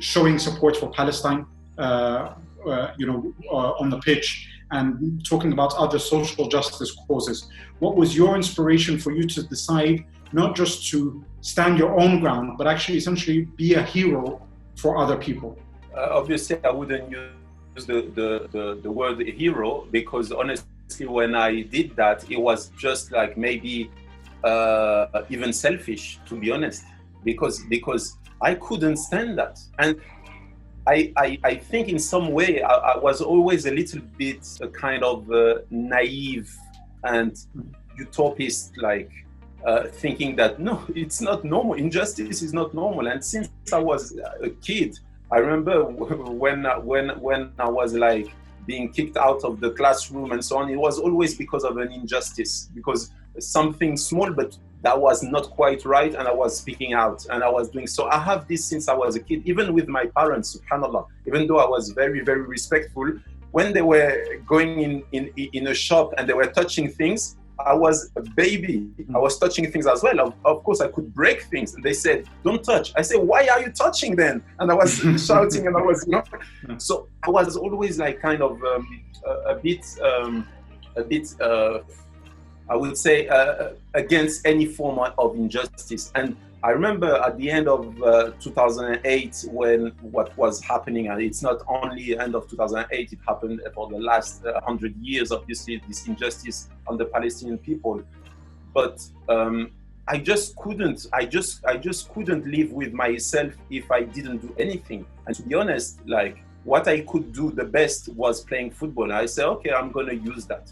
showing support for Palestine, on the pitch, and talking about other social justice causes. What was your inspiration for you to decide not just to stand your own ground, but actually essentially be a hero for other people? Obviously, I wouldn't use the word hero, because honestly, when I did that, it was just like maybe even selfish, to be honest, because I couldn't stand that. And I think in some way I was always a little bit a kind of naive and utopist, like thinking that no, it's not normal. Injustice is not normal. And since I was a kid, I remember when I was like being kicked out of the classroom and so on, it was always because of an injustice, because something small, but that was not quite right, and I was speaking out, and I was doing so. I have this since I was a kid, even with my parents, subhanAllah. Even though I was very, very respectful, when they were going in a shop and they were touching things, I was a baby. I was touching things as well. Of course, I could break things. And they said, "Don't touch." I said, "Why are you touching then?" And I was shouting, and I was, So I was always like kind of a bit. I would say against any form of injustice. And I remember at the end of 2008, when what was happening, and it's not only end of 2008, it happened for the last 100 years, obviously, this injustice on the Palestinian people. But I just couldn't live with myself if I didn't do anything. And to be honest, like what I could do the best was playing football. And I said, okay, I'm going to use that.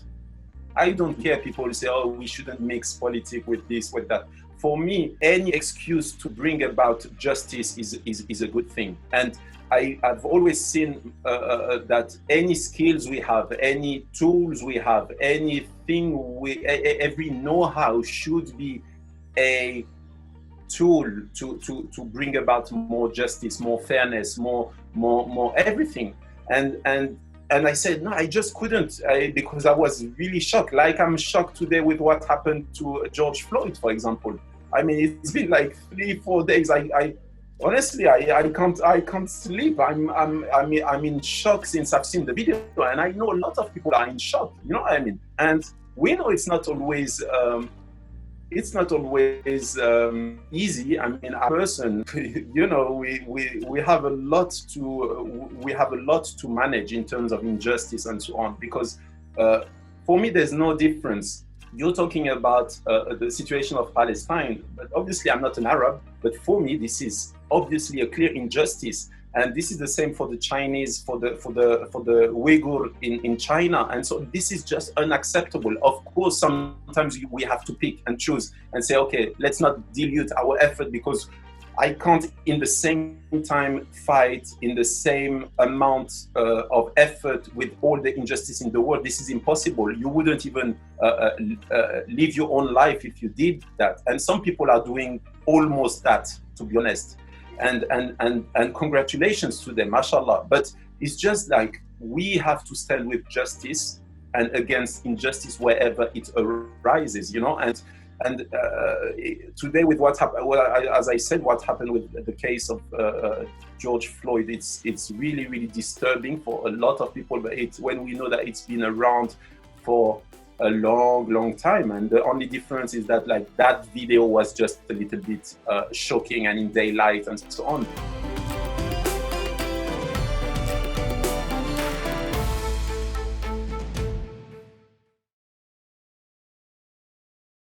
I don't care. People say, oh, we shouldn't mix politics with this, with that. For me, any excuse to bring about justice is a good thing. And I've always seen that any skills we have, any tools we have, anything every know-how should be a tool to bring about more justice, more fairness, more everything. And I said, no, I just couldn't, because I was really shocked. Like I'm shocked today with what happened to George Floyd, for example. I mean, it's been like 3-4 days. I honestly, I can't sleep. I'm in shock since I've seen the video, and I know a lot of people are in shock. You know what I mean? And we know it's not always. It's not always easy. I mean, a person, we have a lot to manage in terms of injustice and so on. Because for me, there's no difference. You're talking about the situation of Palestine, but obviously I'm not an Arab. But for me, this is obviously a clear injustice. And this is the same for the Chinese, for the Uyghur in China. And so this is just unacceptable. Of course, sometimes we have to pick and choose and say, okay, let's not dilute our effort, because I can't in the same time fight in the same amount of effort with all the injustice in the world. This is impossible. You wouldn't even live your own life if you did that. And some people are doing almost that, to be honest. And congratulations to them, mashallah. But it's just like we have to stand with justice and against injustice wherever it arises, And today with what happened, as I said, what happened with the case of George Floyd, it's really, really disturbing for a lot of people. But when we know that it's been around for a long time, and the only difference is that like that video was just a little bit shocking and in daylight and so on.